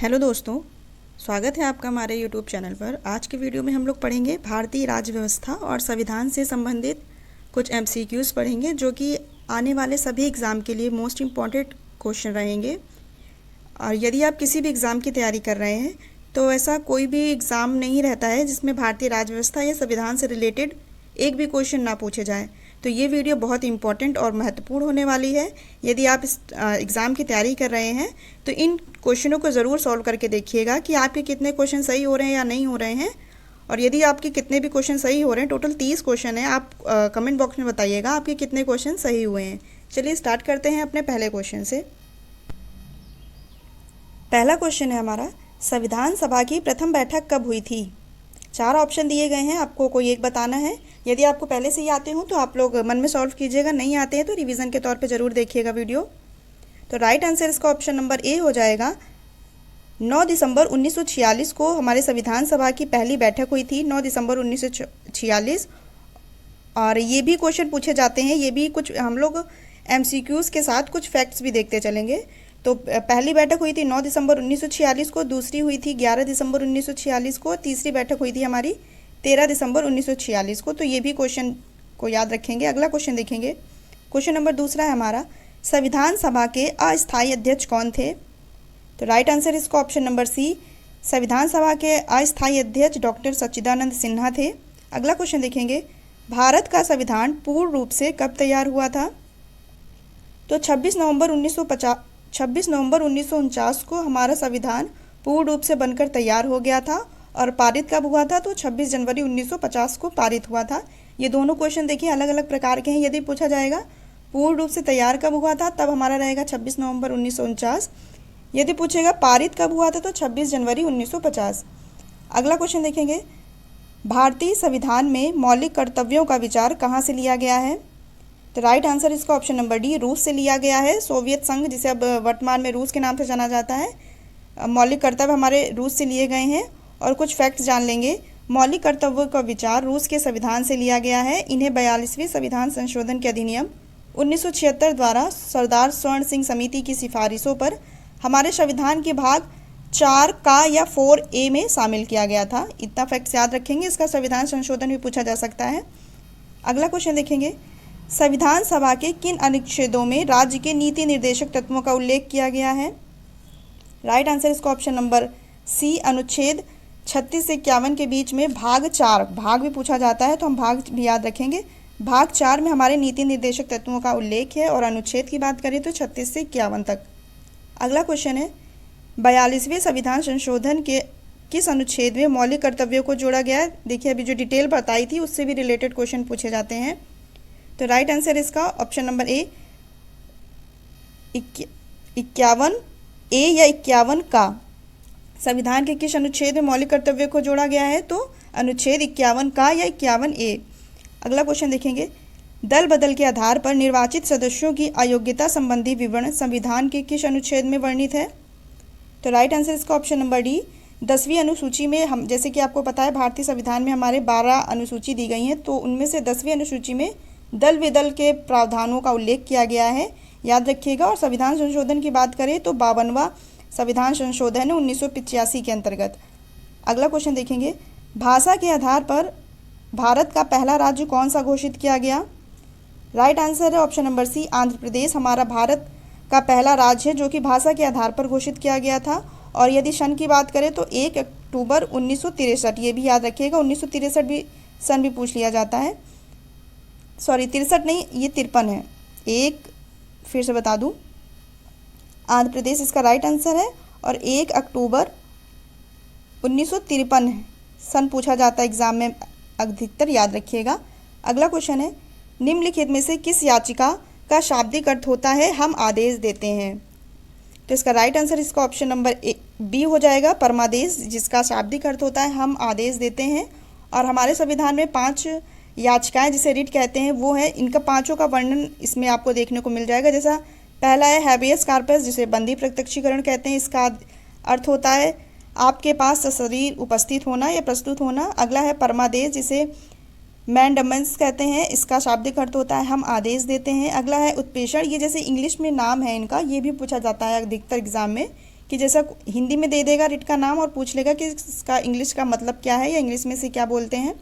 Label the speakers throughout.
Speaker 1: Hello दोस्तों, स्वागत है आपका हमारे यूट्यूब चैनल पर। आज के वीडियो में हम लोग पढ़ेंगे भारतीय राज्य व्यवस्था और संविधान से संबंधित कुछ एमसीक्यूज़ पढ़ेंगे, जो कि आने वाले सभी एग्ज़ाम के लिए मोस्ट इम्पॉर्टेंट क्वेश्चन रहेंगे। और यदि आप किसी भी एग्ज़ाम की तैयारी कर रहे हैं तो ऐसा कोई भी एग्ज़ाम नहीं रहता है जिसमें भारतीय राज्य व्यवस्था या संविधान से रिलेटेड एक भी क्वेश्चन ना पूछे जाए। तो ये वीडियो बहुत इंपॉर्टेंट और महत्वपूर्ण होने वाली है। यदि आप इस एग्ज़ाम की तैयारी कर रहे हैं तो इन क्वेश्चनों को ज़रूर सॉल्व करके देखिएगा कि आपके कितने क्वेश्चन सही हो रहे हैं या नहीं हो रहे हैं। और यदि आपके कितने भी क्वेश्चन सही हो रहे हैं, टोटल 30 क्वेश्चन हैं, आप कमेंट बॉक्स में बताइएगा आपके कितने क्वेश्चन सही हुए हैं। चलिए स्टार्ट करते हैं अपने पहले क्वेश्चन से। पहला क्वेश्चन है हमारा, संविधान सभा की प्रथम बैठक कब हुई थी? 4 ऑप्शन दिए गए हैं, आपको कोई एक बताना है। यदि आपको पहले से ही आते हो तो आप लोग मन में सॉल्व कीजिएगा, नहीं आते हैं तो रिवीजन के तौर पे ज़रूर देखिएगा वीडियो। तो राइट आंसर इसका ऑप्शन नंबर ए हो जाएगा। 9 दिसंबर 1946 को हमारे संविधान सभा की पहली बैठक हुई थी, 9 दिसंबर 1946। और ये भी क्वेश्चन पूछे जाते हैं, ये भी कुछ हम लोग एमसीक्यूज़ के साथ कुछ फैक्ट्स भी देखते चलेंगे। तो पहली बैठक हुई थी 9 दिसंबर 1946 को, दूसरी हुई थी 11 दिसंबर 1946 को, तीसरी बैठक हुई थी हमारी 13 दिसंबर 1946 को। तो ये भी क्वेश्चन को याद रखेंगे। अगला क्वेश्चन देखेंगे। क्वेश्चन नंबर दूसरा है हमारा, संविधान सभा के अस्थायी अध्यक्ष कौन थे? तो राइट आंसर इसका ऑप्शन नंबर सी, संविधान सभा के अस्थायी अध्यक्ष डॉक्टर सच्चिदानंद सिन्हा थे। अगला क्वेश्चन देखेंगे, भारत का संविधान पूर्ण रूप से कब तैयार हुआ था? तो 26 नवंबर 1949 को हमारा संविधान पूर्ण रूप से बनकर तैयार हो गया था। और पारित कब हुआ था? तो 26 जनवरी 1950 को पारित हुआ था। ये दोनों क्वेश्चन देखिए अलग अलग प्रकार के हैं। यदि पूछा जाएगा पूर्ण रूप से तैयार कब हुआ था, तब हमारा रहेगा 26 नवंबर 1949। यदि पूछेगा पारित कब हुआ था तो 26 जनवरी 1950। अगला क्वेश्चन देखेंगे, भारतीय संविधान में मौलिक कर्तव्यों का विचार कहाँ से लिया गया है? तो राइट आंसर इसका ऑप्शन नंबर डी, रूस से लिया गया है। सोवियत संघ, जिसे अब वर्तमान में रूस के नाम से जाना जाता है, मौलिक कर्तव्य हमारे रूस से लिए गए हैं। और कुछ फैक्ट्स जान लेंगे। मौलिक कर्तव्यों का विचार रूस के संविधान से लिया गया है। इन्हें 42वें संविधान संशोधन के अधिनियम 1976 द्वारा सरदार स्वर्ण सिंह समिति की सिफारिशों पर हमारे संविधान के भाग 4 का या 4A में शामिल किया गया था। इतना फैक्ट्स याद रखेंगे, इसका संविधान संशोधन भी पूछा जा सकता है। अगला क्वेश्चन देखेंगे, संविधान सभा के किन अनुच्छेदों में राज्य के नीति निर्देशक तत्वों का उल्लेख किया गया है? राइट आंसर इसका ऑप्शन नंबर सी, अनुच्छेद 36 से 51 के बीच में भाग 4, भाग भी पूछा जाता है तो हम भाग भी याद रखेंगे। भाग 4 में हमारे नीति निर्देशक तत्वों का उल्लेख है। और अनुच्छेद की बात करें तो 36 से 51 तक। अगला क्वेश्चन है, 42वें संविधान संशोधन के किस अनुच्छेद में मौलिक कर्तव्यों को जोड़ा गया है? देखिए अभी जो डिटेल बताई थी उससे भी रिलेटेड क्वेश्चन पूछे जाते हैं। तो राइट आंसर इसका ऑप्शन नंबर ए, 51A या 51 का। संविधान के किस अनुच्छेद में मौलिक कर्तव्य को जोड़ा गया है? तो अनुच्छेद 51 का या 51A। अगला क्वेश्चन देखेंगे, दल बदल के आधार पर निर्वाचित सदस्यों की अयोग्यता संबंधी विवरण संविधान के किस अनुच्छेद में वर्णित है? तो राइट आंसर इसका ऑप्शन नंबर डी, 10वीं अनुसूची में। हम जैसे कि आपको पता है भारतीय संविधान में हमारे 12 अनुसूची दी गई हैं, तो उनमें से 10वीं अनुसूची में दल विदल के प्रावधानों का उल्लेख किया गया है, याद रखिएगा। और संविधान संशोधन की बात करें तो 52वां संविधान संशोधन है 1985 के अंतर्गत। अगला क्वेश्चन देखेंगे, भाषा के आधार पर भारत का पहला राज्य कौन सा घोषित किया गया? राइट आंसर है option number C, Andhra Pradesh हमारा भारत का पहला राज्य है जो कि भाषा के आधार पर घोषित किया गया था। और यदि सन की बात करें तो 1 अक्टूबर 1963, ये भी याद रखिएगा। 1963 भी सन भी पूछ लिया जाता है। सॉरी 63 नहीं, ये 53 है। एक फिर से बता दूं, आंध्र प्रदेश इसका राइट आंसर है। और 1 अक्टूबर 1953 है सन पूछा जाता है एग्जाम में अधिकतर, याद रखिएगा। अगला क्वेश्चन है, निम्नलिखित में से किस याचिका का शाब्दिक अर्थ होता है हम आदेश देते हैं? तो इसका राइट आंसर इसका ऑप्शन नंबर बी हो जाएगा, परमादेश, जिसका शाब्दिक अर्थ होता है हम आदेश देते हैं। और हमारे संविधान में 5 याचिकाएं जिसे रिट कहते हैं वो है, इनका 5 का वर्णन इसमें आपको देखने को मिल जाएगा। जैसा पहला है हैबियस कार्पस, जिसे बंदी प्रत्यक्षीकरण कहते हैं, इसका अर्थ होता है आपके पास सशरीर उपस्थित होना या प्रस्तुत होना। अगला है परमादेश, जिसे मैंडमेंट्स कहते हैं, इसका शाब्दिक अर्थ होता है हम आदेश देते हैं। अगला है उत्प्रेषण, ये जैसे इंग्लिश में नाम है इनका, ये भी पूछा जाता है अधिकतर एग्जाम में कि जैसा हिंदी में दे देगा रिट का नाम और पूछ लेगा कि इसका इंग्लिश का मतलब क्या है या इंग्लिश में से क्या बोलते हैं।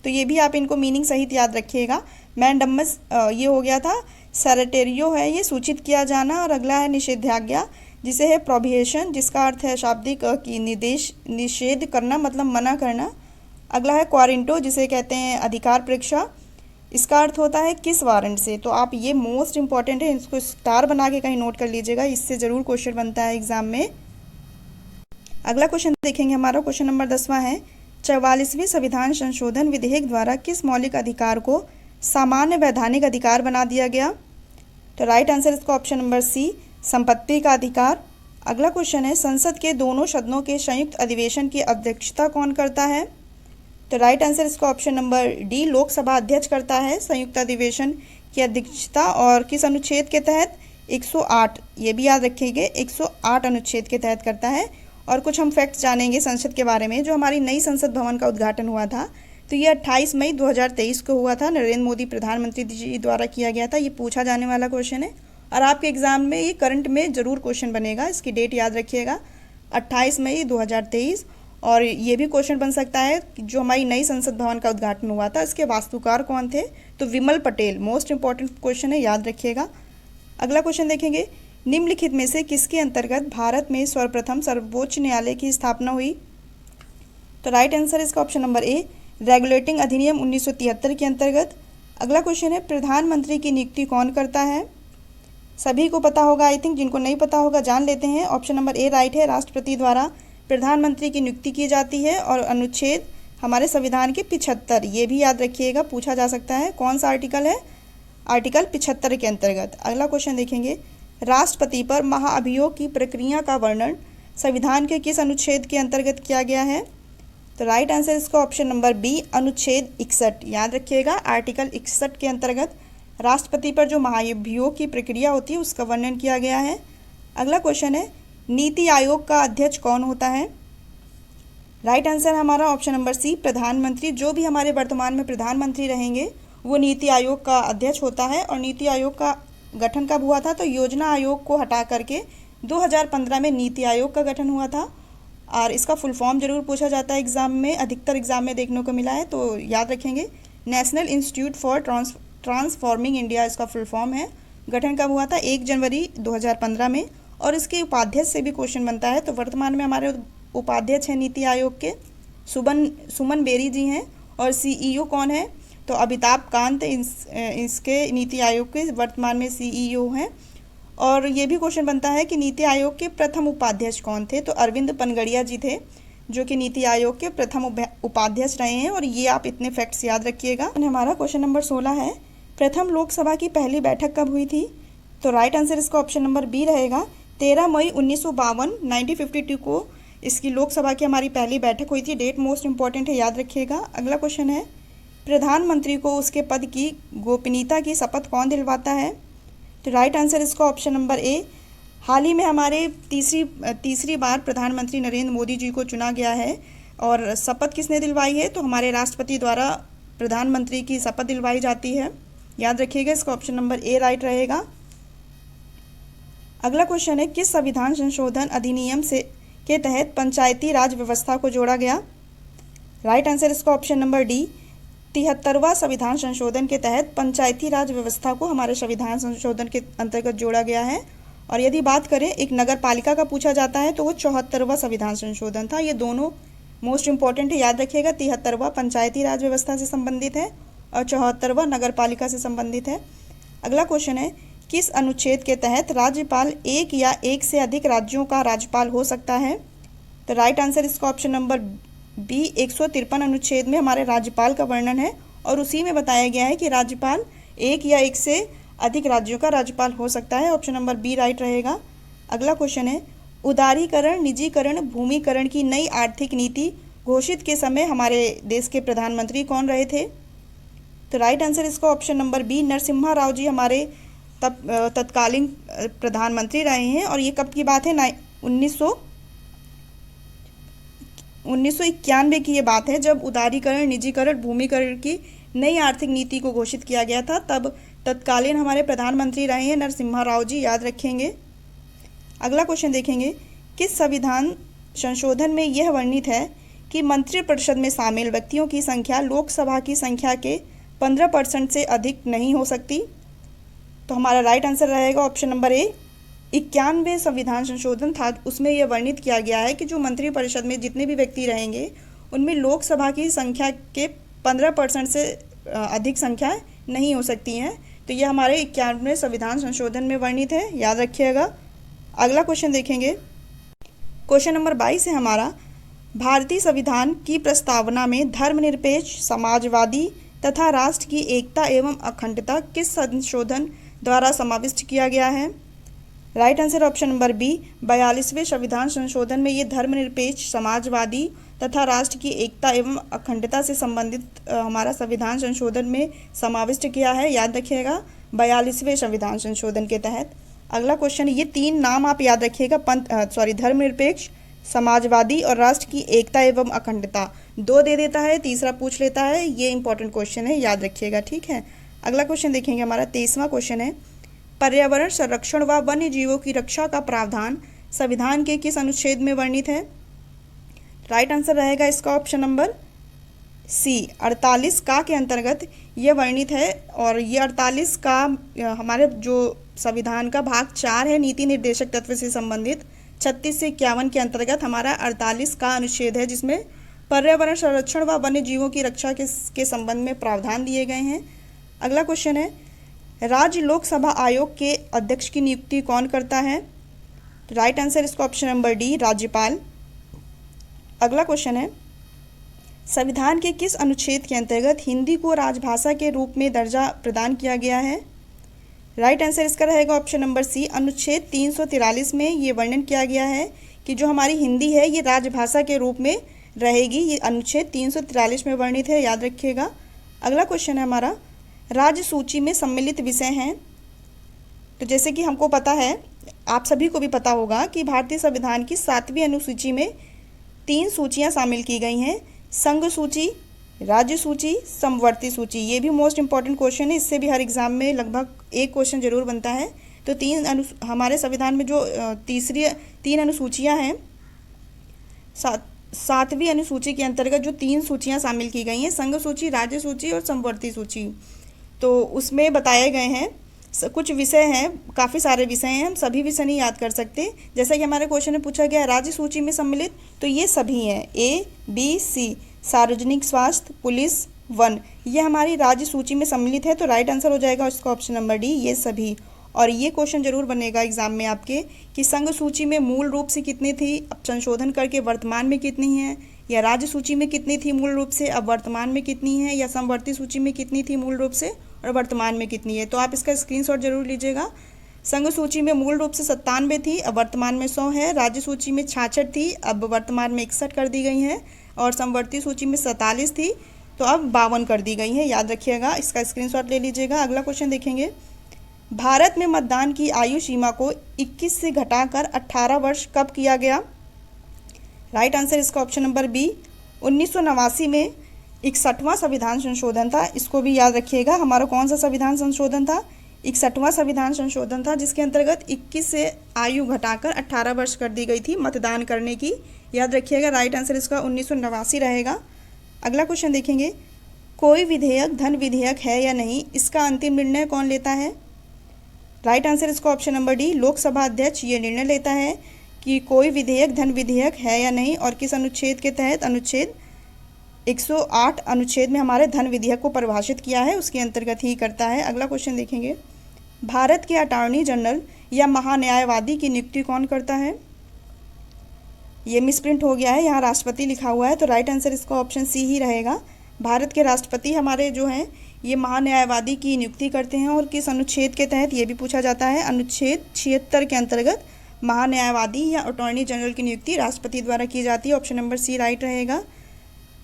Speaker 1: तो ये भी आप इनको मीनिंग सहित याद रखिएगा। मैंडमस ये हो गया था। सैरेटेरियो है ये सूचित किया जाना, और अगला है निषेधाज्ञा जिसे है प्रोहिबिशन, जिसका अर्थ है शाब्दिक कि निषेध करना मतलब मना करना। अगला है क्वारंटो जिसे कहते हैं अधिकार परीक्षा, इसका अर्थ होता है किस वारंट से। तो आप ये मोस्ट इंपॉर्टेंट है, इसको स्टार बना के कहीं नोट कर लीजिएगा, इससे ज़रूर क्वेश्चन बनता है एग्जाम में। अगला क्वेश्चन देखेंगे हमारा क्वेश्चन नंबर 10वां है 44वीं संविधान संशोधन विधेयक द्वारा किस मौलिक अधिकार को सामान्य वैधानिक अधिकार बना दिया गया। तो राइट आंसर इसका ऑप्शन नंबर सी, संपत्ति का अधिकार। अगला क्वेश्चन है संसद के दोनों सदनों के संयुक्त अधिवेशन की अध्यक्षता कौन करता है। तो राइट आंसर इसका ऑप्शन नंबर डी, लोकसभा अध्यक्ष करता है संयुक्त अधिवेशन की अध्यक्षता, और किस अनुच्छेद के तहत 108, ये भी याद रखिएगा 108 अनुच्छेद के तहत करता है। और कुछ हम फैक्ट्स जानेंगे संसद के बारे में। जो हमारी नई संसद भवन का उद्घाटन हुआ था तो ये 28 मई 2023 को हुआ था, नरेंद्र मोदी प्रधानमंत्री जी द्वारा किया गया था। ये पूछा जाने वाला क्वेश्चन है और आपके एग्जाम में ये करंट में ज़रूर क्वेश्चन बनेगा, इसकी डेट याद रखिएगा 28 मई 2023। और ये भी क्वेश्चन बन सकता है कि जो हमारी नई संसद भवन का उद्घाटन हुआ था इसके वास्तुकार कौन थे। तो विमल पटेल, मोस्ट इंपॉर्टेंट क्वेश्चन है, याद रखिएगा। अगला क्वेश्चन देखेंगे निम्नलिखित में से किसके अंतर्गत भारत में सर्वप्रथम सर्वोच्च न्यायालय की स्थापना हुई। तो राइट आंसर इसका ऑप्शन नंबर ए, रेगुलेटिंग अधिनियम 1973 के अंतर्गत। अगला क्वेश्चन है प्रधानमंत्री की नियुक्ति कौन करता है। सभी को पता होगा आई थिंक, जिनको नहीं पता होगा जान लेते हैं। ऑप्शन नंबर ए राइट है, राष्ट्रपति द्वारा प्रधानमंत्री की नियुक्ति की जाती है, और अनुच्छेद हमारे संविधान के 75, ये भी याद रखिएगा, पूछा जा सकता है कौन सा आर्टिकल है, आर्टिकल 75 के अंतर्गत। अगला क्वेश्चन देखेंगे राष्ट्रपति पर महाअभियोग की प्रक्रिया का वर्णन संविधान के किस अनुच्छेद के अंतर्गत किया गया है। तो राइट आंसर इसका ऑप्शन नंबर बी, अनुच्छेद 61, याद रखिएगा आर्टिकल 61 के अंतर्गत राष्ट्रपति पर जो महाअभियोग की प्रक्रिया होती है उसका वर्णन किया गया है। अगला क्वेश्चन है नीति आयोग का अध्यक्ष कौन होता है। राइट आंसर हमारा ऑप्शन नंबर सी, प्रधानमंत्री। जो भी हमारे वर्तमान में प्रधानमंत्री रहेंगे वो नीति आयोग का अध्यक्ष होता है। और नीति आयोग का गठन कब हुआ था, तो योजना आयोग को हटा करके 2015 में नीति आयोग का गठन हुआ था। और इसका फुल फॉर्म जरूर पूछा जाता है एग्जाम में, अधिकतर एग्जाम में देखने को मिला है, तो याद रखेंगे national institute for transforming India इसका फुल फॉर्म है। गठन कब हुआ था, 1 जनवरी 2015 में। और इसके उपाध्यक्ष से भी क्वेश्चन बनता है। तो वर्तमान में हमारे उपाध्यक्ष हैं नीति आयोग के सुमन बेरी जी हैं, और सीईओ कौन है, तो अमिताभ कांत इसके नीति आयोग के वर्तमान में सीईओ हैं। और ये भी क्वेश्चन बनता है कि नीति आयोग के प्रथम उपाध्यक्ष कौन थे, तो अरविंद पनगड़िया जी थे जो कि नीति आयोग के प्रथम उपाध्यक्ष रहे हैं। और ये आप इतने फैक्ट्स याद रखिएगा। हमारा क्वेश्चन नंबर 16 है प्रथम लोकसभा की पहली बैठक कब हुई थी। तो राइट आंसर इसका ऑप्शन नंबर बी रहेगा, 13 मई 1952 को इसकी लोकसभा की हमारी पहली बैठक हुई थी। डेट मोस्ट इंपॉर्टेंट है, याद रखिएगा। अगला क्वेश्चन है प्रधानमंत्री को उसके पद की गोपनीयता की शपथ कौन दिलवाता है। तो राइट आंसर इसका ऑप्शन नंबर ए, हाल ही में हमारे तीसरी बार प्रधानमंत्री नरेंद्र मोदी जी को चुना गया है। और शपथ किसने दिलवाई है, तो हमारे राष्ट्रपति द्वारा प्रधानमंत्री की शपथ दिलवाई जाती है, याद रखिएगा। इसका ऑप्शन नंबर ए राइट रहेगा। अगला क्वेश्चन है किस संविधान संशोधन अधिनियम से के तहत पंचायती राज व्यवस्था को जोड़ा गया। राइट आंसर इसका ऑप्शन नंबर डी, 73वां संविधान संशोधन के तहत पंचायती राज व्यवस्था को हमारे संविधान संशोधन के अंतर्गत जोड़ा गया है। और यदि बात करें एक नगर पालिका का पूछा जाता है तो वो 74वां संविधान संशोधन था। ये दोनों मोस्ट इंपॉर्टेंट है, याद रखिएगा। 73वां पंचायती राज व्यवस्था से संबंधित है और 74वां नगर पालिका से संबंधित है। अगला क्वेश्चन है किस अनुच्छेद के तहत राज्यपाल एक या एक से अधिक राज्यों का राज्यपाल हो सकता है। तो राइट आंसर इसका ऑप्शन नंबर बी, 153 अनुच्छेद में हमारे राज्यपाल का वर्णन है और उसी में बताया गया है कि राज्यपाल एक या एक से अधिक राज्यों का राज्यपाल हो सकता है। ऑप्शन नंबर बी राइट रहेगा। अगला क्वेश्चन है उदारीकरण, निजीकरण, भूमिकरण की नई आर्थिक नीति घोषित के समय हमारे देश के प्रधानमंत्री कौन रहे थे। तो राइट आंसर इसका option number B, Narasimha Rao ji हमारे तत्कालीन प्रधानमंत्री रहे हैं। और ये कब की बात है, 1991 की ये बात है, जब उदारीकरण, निजीकरण, भूमिकरण की नई आर्थिक नीति को घोषित किया गया था। तब तत्कालीन हमारे प्रधानमंत्री रहे हैं नरसिम्हा राव जी, याद रखेंगे। अगला क्वेश्चन देखेंगे किस संविधान संशोधन में यह वर्णित है कि मंत्रिपरिषद में शामिल व्यक्तियों की संख्या लोकसभा की संख्या के 15% से अधिक नहीं हो सकती? तो हमारा राइट आंसर रहेगा ऑप्शन नंबर ए। 91वें संविधान संशोधन था, उसमें यह वर्णित किया गया है कि जो मंत्रिपरिषद में जितने भी व्यक्ति रहेंगे उनमें लोकसभा की संख्या के 15% से अधिक संख्या नहीं हो सकती हैं। तो ये हमारे 91वें संविधान संशोधन में वर्णित है, याद रखिएगा। अगला क्वेश्चन देखेंगे। क्वेश्चन नंबर 22 है हमारा, भारतीय संविधान की प्रस्तावना में धर्मनिरपेक्ष, समाजवादी तथा राष्ट्र की एकता एवं अखंडता किस संशोधन द्वारा समाविष्ट किया गया है? Right answer option number B. 42वें संविधान संशोधन में ये धर्मनिरपेक्ष, समाजवादी तथा राष्ट्र की एकता एवं अखंडता से संबंधित हमारा संविधान संशोधन में समाविष्ट किया है, याद रखिएगा, 42वें संविधान संशोधन के तहत। अगला क्वेश्चन, ये 3 नाम आप याद रखिएगा, धर्मनिरपेक्ष, समाजवादी और राष्ट्र की एकता एवं अखंडता। 2 दे देता है, तीसरा पूछ लेता है, ये इंपॉर्टेंट क्वेश्चन है, याद रखिएगा, ठीक है। अगला क्वेश्चन देखेंगे, हमारा 23वां क्वेश्चन है, पर्यावरण संरक्षण व वन्य जीवों की रक्षा का प्रावधान संविधान के किस अनुच्छेद में वर्णित है? राइट आंसर रहेगा इसका ऑप्शन नंबर सी। 48 का के अंतर्गत ये वर्णित है, और ये 48 का हमारे जो संविधान का भाग 4 है, नीति निर्देशक तत्व से संबंधित, 36 से 51 के अंतर्गत हमारा 48 का अनुच्छेद है, जिसमें पर्यावरण संरक्षण व वन्य जीवों की रक्षा के संबंध में प्रावधान दिए गए हैं। अगला क्वेश्चन है, राज्य लोकसभा आयोग के अध्यक्ष की नियुक्ति कौन करता है? राइट आंसर इसका ऑप्शन नंबर डी, राज्यपाल। अगला क्वेश्चन है, संविधान के किस अनुच्छेद के अंतर्गत हिंदी को राजभाषा के रूप में दर्जा प्रदान किया गया है? राइट आंसर इसका रहेगा ऑप्शन नंबर सी। अनुच्छेद 343 में ये वर्णन किया गया है कि जो हमारी हिंदी है ये राजभाषा के रूप में रहेगी, ये अनुच्छेद 343 में वर्णित है, याद रखिएगा। अगला क्वेश्चन है हमारा, राज्य सूची में सम्मिलित विषय हैं। तो जैसे कि हमको पता है, आप सभी को भी पता होगा कि भारतीय संविधान की 7वीं अनुसूची में 3 सूचियां शामिल की गई हैं, संघ सूची, राज्य सूची, समवर्ती सूची। ये भी मोस्ट इंपॉर्टेंट क्वेश्चन है, इससे भी हर एग्जाम में लगभग एक क्वेश्चन जरूर बनता है। तो हमारे संविधान में जो 3 अनुसूचियां हैं, 7वीं अनुसूची के अंतर्गत जो 3 सूचियां शामिल की गई हैं, संघ सूची, राज्य सूची और समवर्ती सूची, तो उसमें बताए गए हैं कुछ विषय हैं, काफ़ी सारे विषय हैं, हम सभी विषय नहीं याद कर सकते। जैसा कि हमारे क्वेश्चन में पूछा गया राज्य सूची में सम्मिलित, तो ये सभी हैं, ए, बी, सी, सार्वजनिक स्वास्थ्य, पुलिस, वन, ये हमारी राज्य सूची में सम्मिलित है। तो राइट आंसर हो जाएगा उसका ऑप्शन नंबर डी, ये सभी। और ये क्वेश्चन जरूर बनेगा एग्जाम में आपके कि संघ सूची में मूल रूप से कितनी थी, अब संशोधन करके वर्तमान में कितनी है, या राज्य सूची में कितनी थी मूल रूप से, अब वर्तमान में कितनी है, या समवर्ती सूची में कितनी थी मूल रूप से और वर्तमान में कितनी है। तो आप इसका स्क्रीनशॉट जरूर लीजिएगा। संघ सूची में मूल रूप से 97 थी, अब वर्तमान में 100 है। राज्य सूची में 66 थी, अब वर्तमान में 61 कर दी गई हैं। और समवर्ती सूची में 47 थी, तो अब 52 कर दी गई है, याद रखिएगा, इसका स्क्रीनशॉट ले लीजिएगा। अगला क्वेश्चन देखेंगे, भारत में मतदान की आयु सीमा को 21 से घटाकर 18 वर्ष कब किया गया? राइट आंसर इसका ऑप्शन नंबर बी। 1989 में 61वां संविधान संशोधन था, इसको भी याद रखिएगा। हमारा कौन सा संविधान संशोधन था? 61वां संविधान संशोधन था, जिसके अंतर्गत 21 से आयु घटाकर 18 वर्ष कर दी गई थी मतदान करने की, याद रखिएगा। राइट आंसर इसका 1989 रहेगा। अगला क्वेश्चन देखेंगे, कोई विधेयक धन विधेयक है या नहीं, इसका अंतिम निर्णय कौन लेता है? राइट आंसर इसका ऑप्शन नंबर डी, लोकसभा अध्यक्ष ये निर्णय लेता है कि कोई विधेयक धन विधेयक है या नहीं, और किस अनुच्छेद के तहत? अनुच्छेद 108 अनुच्छेद में हमारे धन विधेयक को परिभाषित किया है, उसके अंतर्गत ही करता है। अगला क्वेश्चन देखेंगे, भारत के अटॉर्नी जनरल या महान्यायवादी की नियुक्ति कौन करता है? ये मिसप्रिंट हो गया है, यहाँ राष्ट्रपति लिखा हुआ है, तो राइट आंसर इसका ऑप्शन सी ही रहेगा। भारत के राष्ट्रपति हमारे जो हैं ये महान्यायवादी की नियुक्ति करते हैं, और किस अनुच्छेद के तहत ये भी पूछा जाता है? अनुच्छेद 76 के अंतर्गत महान्यायवादी या अटॉर्नी जनरल की नियुक्ति राष्ट्रपति द्वारा की जाती है। ऑप्शन नंबर सी राइट रहेगा।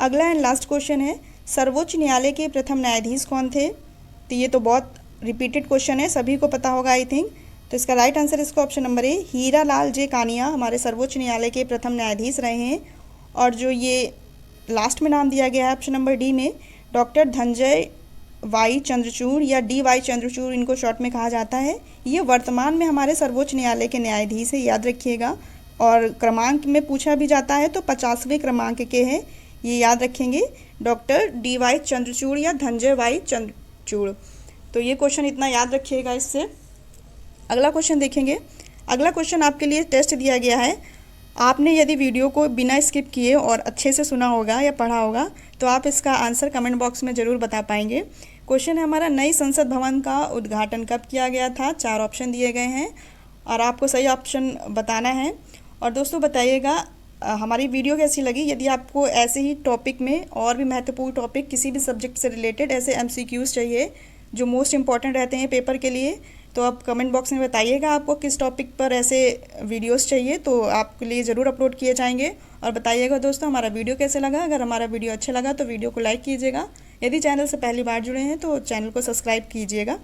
Speaker 1: अगला एंड लास्ट क्वेश्चन है, सर्वोच्च न्यायालय के प्रथम न्यायाधीश कौन थे? तो ये तो बहुत रिपीटेड क्वेश्चन है, सभी को पता होगा आई थिंक। तो इसका राइट आंसर इसका option number A, Hira Lal जे कानिया हमारे सर्वोच्च न्यायालय के प्रथम न्यायाधीश रहे हैं। और जो ये लास्ट में नाम दिया गया है ऑप्शन नंबर डी में, डॉक्टर धनंजय वाई चंद्रचूड़ या डी वाई चंद्रचूड़ इनको शॉर्ट में कहा जाता है, ये वर्तमान में हमारे सर्वोच्च न्यायालय के न्यायाधीश है, याद रखिएगा। और क्रमांक में पूछा भी जाता है तो 50वें क्रमांक के हैं, ये याद रखेंगे, डॉक्टर DY चंद्रचूड़ या धनंजय वाई चंद्रचूड़। तो ये क्वेश्चन इतना याद रखिएगा इससे। अगला क्वेश्चन देखेंगे। अगला क्वेश्चन आपके लिए टेस्ट दिया गया है। आपने यदि वीडियो को बिना स्किप किए और अच्छे से सुना होगा या पढ़ा होगा तो आप इसका आंसर कमेंट बॉक्स में ज़रूर बता पाएंगे। क्वेश्चन है हमारा, नई संसद भवन का उद्घाटन कब किया गया था? 4 ऑप्शन दिए गए हैं और आपको सही ऑप्शन बताना है। और दोस्तों बताइएगा हमारी वीडियो कैसी लगी। यदि आपको ऐसे ही टॉपिक में और भी महत्वपूर्ण टॉपिक किसी भी सब्जेक्ट से रिलेटेड ऐसे MCQs चाहिए जो मोस्ट इम्पॉर्टेंट रहते हैं पेपर के लिए, तो आप कमेंट बॉक्स में बताइएगा आपको किस टॉपिक पर ऐसे वीडियोस चाहिए, तो आपके लिए ज़रूर अपलोड किए जाएंगे। और बताइएगा दोस्तों हमारा वीडियो कैसे लगा। अगर हमारा वीडियो अच्छा लगा तो वीडियो को लाइक कीजिएगा। यदि चैनल से पहली बार जुड़े हैं तो चैनल को सब्सक्राइब कीजिएगा।